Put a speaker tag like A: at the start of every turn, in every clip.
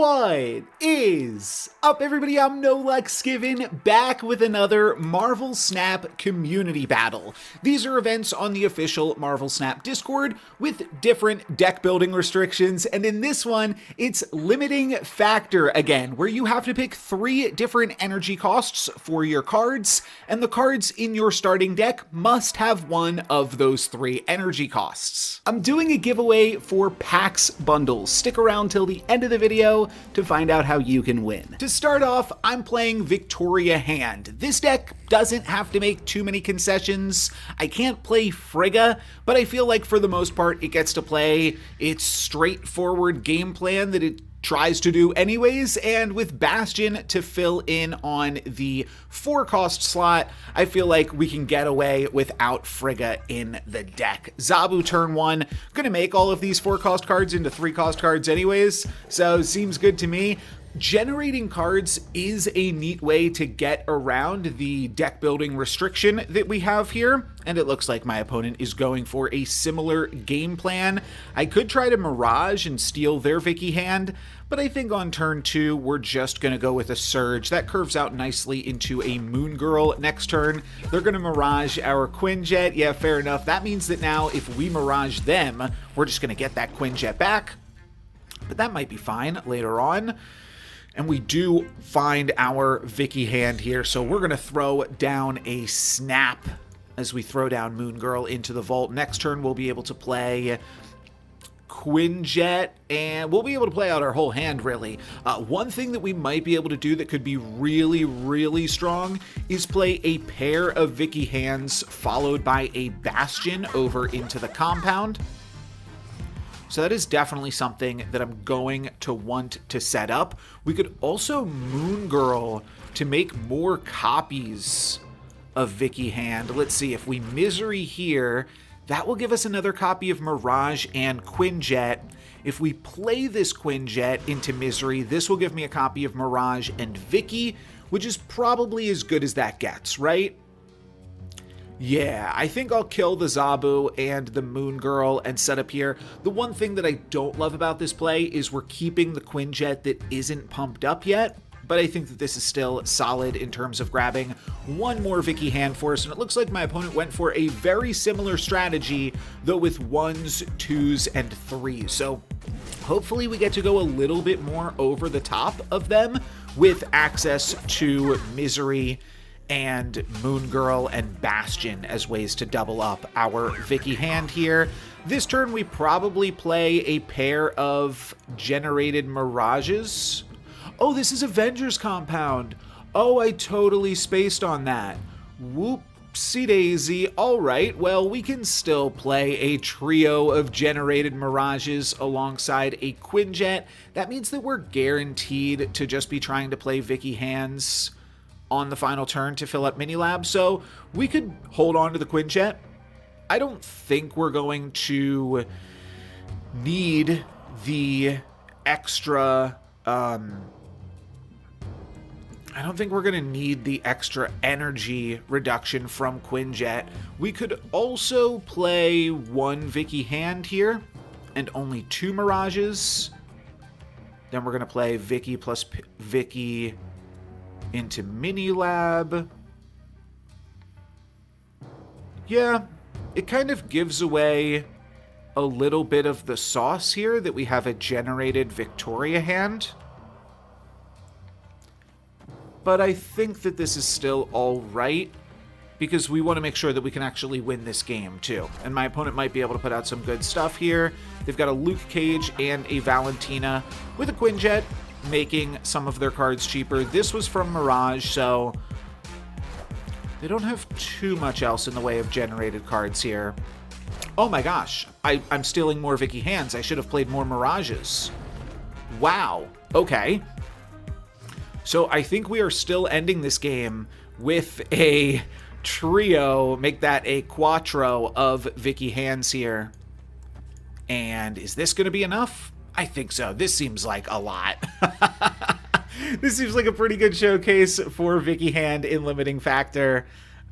A: What is up, everybody? I'm NoLucksGiven, back with another Marvel Snap community battle. These are events on the official Marvel Snap Discord with different deck building restrictions, and in this one, it's limiting factor again, where you have to pick 3 different energy costs for your cards, and the cards in your starting deck must have one of those 3 energy costs. I'm doing a giveaway for PAX bundles. Stick around till the end of the video to find out how you can win. To start off, I'm playing Victoria Hand. This deck doesn't have to make too many concessions. I can't play Frigga, but I feel like for the most part it gets to play its straightforward game plan that it tries to do anyways, and with Bastion to fill in on the 4-cost slot, I feel like we can get away without Frigga in the deck. Zabu turn 1, gonna make all of these 4-cost cards into 3-cost cards anyways, so seems good to me. Generating cards is a neat way to get around the deck building restriction that we have here, and it looks like my opponent is going for a similar game plan. I could try to Mirage and steal their Vicky Hand, but I think on turn 2 we're just going to go with a Surge. That curves out nicely into a Moon Girl next turn. They're going to Mirage our Quinjet. Yeah, fair enough. That means that now if we Mirage them, we're just going to get that Quinjet back, but that might be fine later on. And we do find our Vicky Hand here, so we're going to throw down a Snap as we throw down Moon Girl into the vault. Next turn, we'll be able to play Quinjet, and we'll be able to play out our whole hand, really. One thing that we might be able to do that could be really, really strong is play a pair of Vicky Hands followed by a Bastion over into the compound. So that is definitely something that I'm going to want to set up. We could also Moon Girl to make more copies of Vicky Hand. Let's see, if we Misery here, that will give us another copy of Mirage and Quinjet. If we play this Quinjet into Misery, this will give me a copy of Mirage and Vicky, which is probably as good as that gets, right? Yeah, I think I'll kill the Zabu and the Moon Girl and set up here. The one thing that I don't love about this play is we're keeping the Quinjet that isn't pumped up yet, but I think that this is still solid in terms of grabbing one more Vicky Hand for us, and it looks like my opponent went for a very similar strategy, though with 1s, 2s, and 3s. So hopefully we get to go a little bit more over the top of them with access to Misery and Moon Girl and Bastion as ways to double up our Vicky Hand here. This turn we probably play a pair of generated Mirages. Oh, this is Avengers Compound. Oh, I totally spaced on that. Whoopsie daisy. All right, well, we can still play a trio of generated Mirages alongside a Quinjet. That means that we're guaranteed to just be trying to play Vicky Hands on the final turn to fill up Mini Lab, so we could hold on to the Quinjet. I don't think we're going to need the extra, I don't think we're going to need the extra energy reduction from Quinjet. We could also play 1 Vicky Hand here and only 2 Mirages. Then we're going to play Vicky plus Vicky into Mini Lab. Yeah, it kind of gives away a little bit of the sauce here that we have a generated Victoria Hand. But I think that this is still all right, because we want to make sure that we can actually win this game too. And my opponent might be able to put out some good stuff here. They've got a Luke Cage and a Valentina with a Quinjet, making some of their cards cheaper. This was from Mirage, so they don't have too much else in the way of generated cards here. Oh my gosh, I'm stealing more Vicky Hands. I should have played more Mirages. Wow, okay. So I think we are still ending this game with a trio, make that a quattro of Vicky Hands here. And is this going to be enough? I think so. This seems like a lot. This seems like a pretty good showcase for Vicky Hand in limiting factor.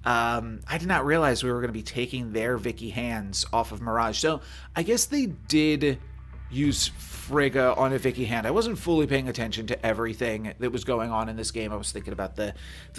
A: I did not realize we were going to be taking their Vicky Hands off of Mirage. So I guess they did use Frigga on a Vicky hand. I wasn't fully paying attention to everything that was going on in this game. I was thinking about the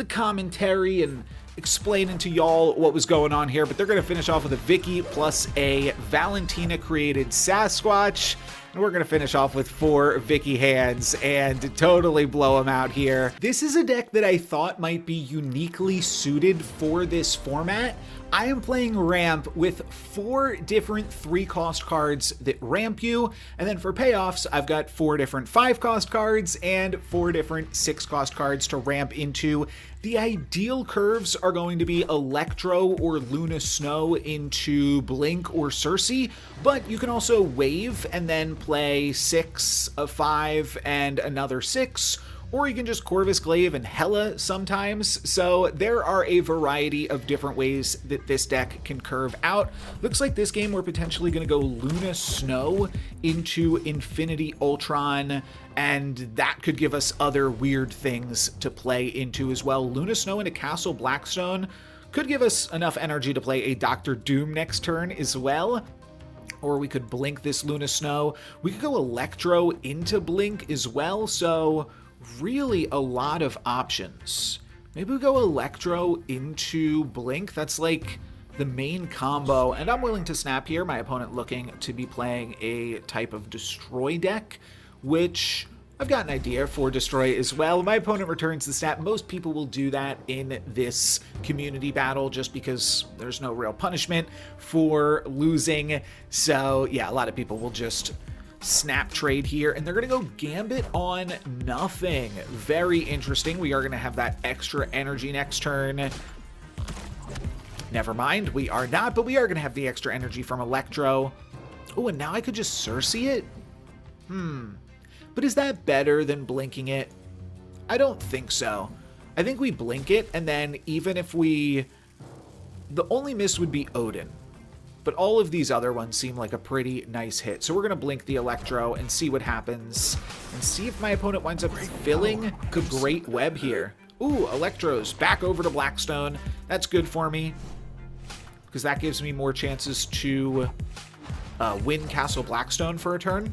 A: commentary and explaining to y'all what was going on here, but they're going to finish off with a Vicky plus a Valentina-created Sasquatch, and we're going to finish off with 4 Vicky hands and totally blow them out here. This is a deck that I thought might be uniquely suited for this format. I am playing ramp with 4 different 3-cost cards that ramp you, and then for payoffs, I've got 4 different 5-cost cards and 4 different 6-cost cards to ramp into. The ideal curves are going to be Electro or Luna Snow into Blink or Cersei, but you can also wave and then play 6 of 5 and another 6, or you can just Corvus Glaive and Hela sometimes. So there are a variety of different ways that this deck can curve out. Looks like this game we're potentially going to go Luna Snow into Infinity Ultron, and that could give us other weird things to play into as well. Luna Snow into Castle Blackstone could give us enough energy to play a Doctor Doom next turn as well. Or we could Blink this Luna Snow. We could go Electro into Blink as well, so really a lot of options. Maybe we go Electro into Blink. That's like the main combo, and I'm willing to snap here. My opponent looking to be playing a type of Destroy deck, which I've got an idea for Destroy as well. My opponent returns the snap. Most people will do that in this community battle just because there's no real punishment for losing. So yeah, a lot of people will just snap trade here, and they're going to go Gambit on nothing. Very interesting. We are going to have that extra energy next turn. Never mind, we are not, but we are going to have the extra energy from Electro. Oh, and now I could just Cersei it? But is that better than blinking it? I don't think so. I think we blink it, and then even if we... The only miss would be Odin. But all of these other ones seem like a pretty nice hit. So we're going to blink the Electro and see what happens. And see if my opponent winds up filling the Great Web here. Ooh, Electro's back over to Blackstone. That's good for me, because that gives me more chances to win Castle Blackstone for a turn.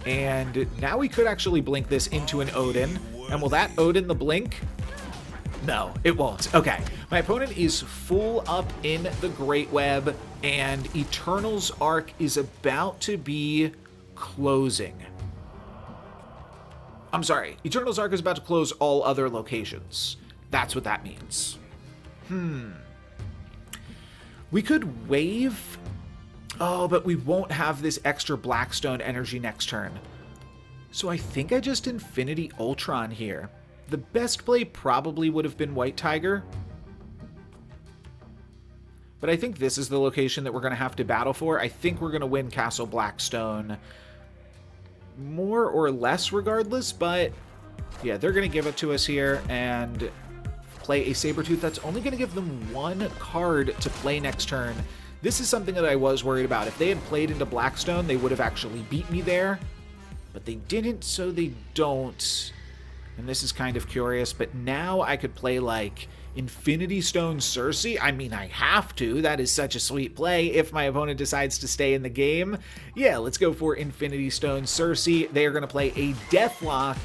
A: And now we could actually blink this into an Odin. And will that Odin the blink? No, it won't. Okay, my opponent is full up in the Great Web, and Eternal's Arc is about to be closing. I'm sorry, Eternal's Arc is about to close all other locations. That's what that means. We could wave. Oh, but we won't have this extra Blackstone energy next turn. So I think I just Infinity Ultron here. The best play probably would have been White Tiger. But I think this is the location that we're going to have to battle for. I think we're going to win Castle Blackstone more or less regardless, but yeah, they're going to give it to us here and play a Sabretooth. That's only going to give them 1 card to play next turn. This is something that I was worried about. If they had played into Blackstone, they would have actually beat me there, but they didn't, so they don't. And this is kind of curious, but now I could play like Infinity Stone Cersei. I mean, I have to. That is such a sweet play if my opponent decides to stay in the game. Yeah, let's go for Infinity Stone Cersei. They are going to play a Deathlock,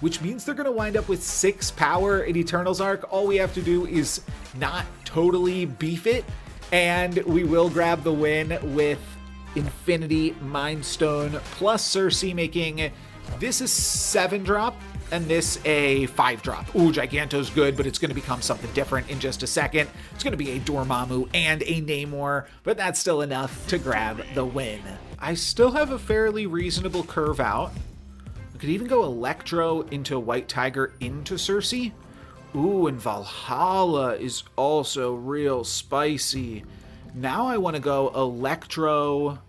A: which means they're going to wind up with 6 power in Eternal's Arc. All we have to do is not totally beef it, and we will grab the win with Infinity Mind Stone plus Cersei, making this a 7-drop. And this a 5-drop. Ooh, Giganto's good, but it's going to become something different in just a second. It's going to be a Dormammu and a Namor, but that's still enough to grab the win. I still have a fairly reasonable curve out. I could even go Electro into White Tiger into Cersei. Ooh, and Valhalla is also real spicy. Now I want to go Electro,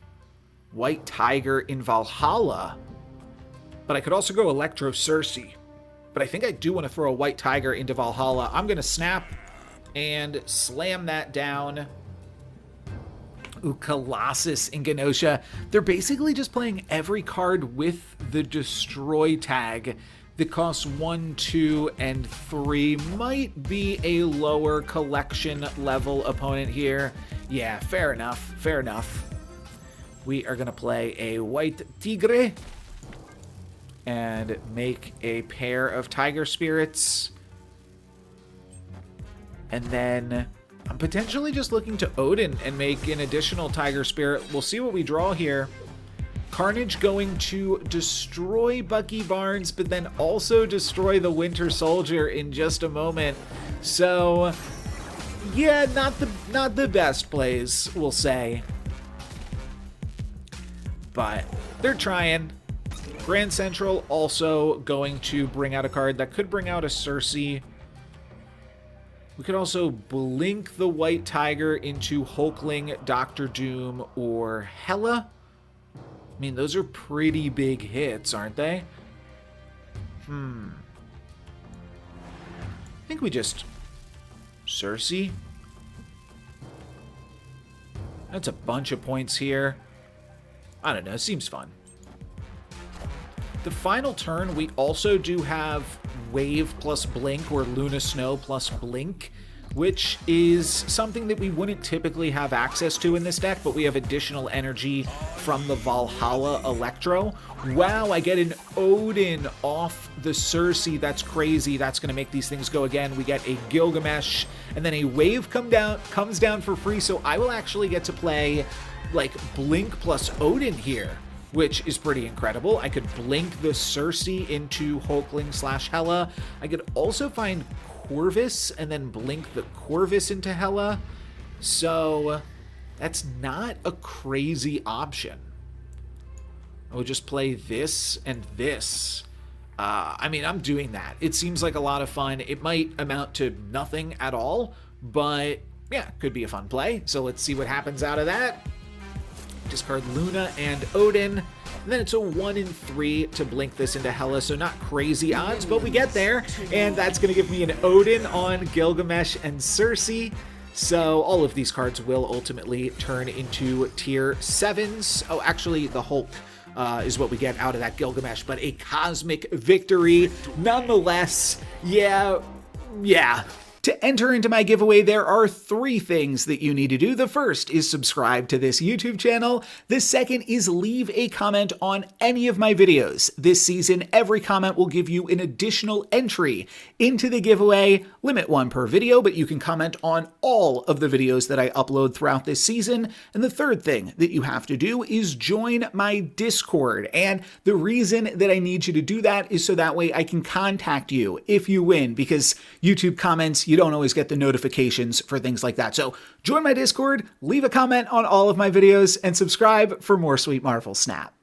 A: White Tiger in Valhalla. But I could also go Electro Cersei. But I think I do want to throw a White Tiger into Valhalla. I'm going to snap and slam that down. Ooh, Colossus in Genosha. They're basically just playing every card with the Destroy tag that costs 1, 2, and 3. Might be a lower collection level opponent here. Yeah, fair enough. Fair enough. we are going to play a white tigre and make a pair of tiger spirits. And then I'm potentially just looking to Odin and make an additional tiger spirit. We'll see what we draw here. Carnage going to destroy Bucky Barnes, but then also destroy the Winter Soldier in just a moment. So, yeah, not the best plays, we'll say. But they're trying. Grand Central also going to bring out a card that could bring out a Cersei. We could also blink the White Tiger into Hulkling, Doctor Doom, or Hela. I mean, those are pretty big hits, aren't they? I think we just... Cersei? That's a bunch of points here. I don't know, seems fun. The final turn, we also do have Wave plus Blink, or Luna Snow plus Blink, which is something that we wouldn't typically have access to in this deck, but we have additional energy from the Valhalla Electro. Wow, I get an Odin off the Cersei. That's crazy. That's going to make these things go again. We get a Gilgamesh, and then a Wave comes down for free, so I will actually get to play like Blink plus Odin here, which is pretty incredible. I could blink the Cersei into Hulkling / Hela. I could also find Corvus and then blink the Corvus into Hela. So that's not a crazy option. I would just play this and this. I mean, I'm doing that. It seems like a lot of fun. It might amount to nothing at all, but yeah, could be a fun play. So let's see what happens out of that. Discard Luna and Odin. And then it's a 1 in 3 to blink this into Hela, so not crazy odds, but we get there. And that's going to give me an Odin on Gilgamesh and Cersei. So all of these cards will ultimately turn into tier 7s. Oh, actually, the Hulk is what we get out of that Gilgamesh, but a cosmic victory nonetheless. Yeah. To enter into my giveaway, there are 3 things that you need to do. The first is subscribe to this YouTube channel. The second is leave a comment on any of my videos. This season, every comment will give you an additional entry into the giveaway. Limit 1 per video, but you can comment on all of the videos that I upload throughout this season. And the third thing that you have to do is join my Discord. And the reason that I need you to do that is so that way I can contact you if you win, because YouTube comments, you don't always get the notifications for things like that. So join my Discord, leave a comment on all of my videos, and subscribe for more Sweet Marvel Snap.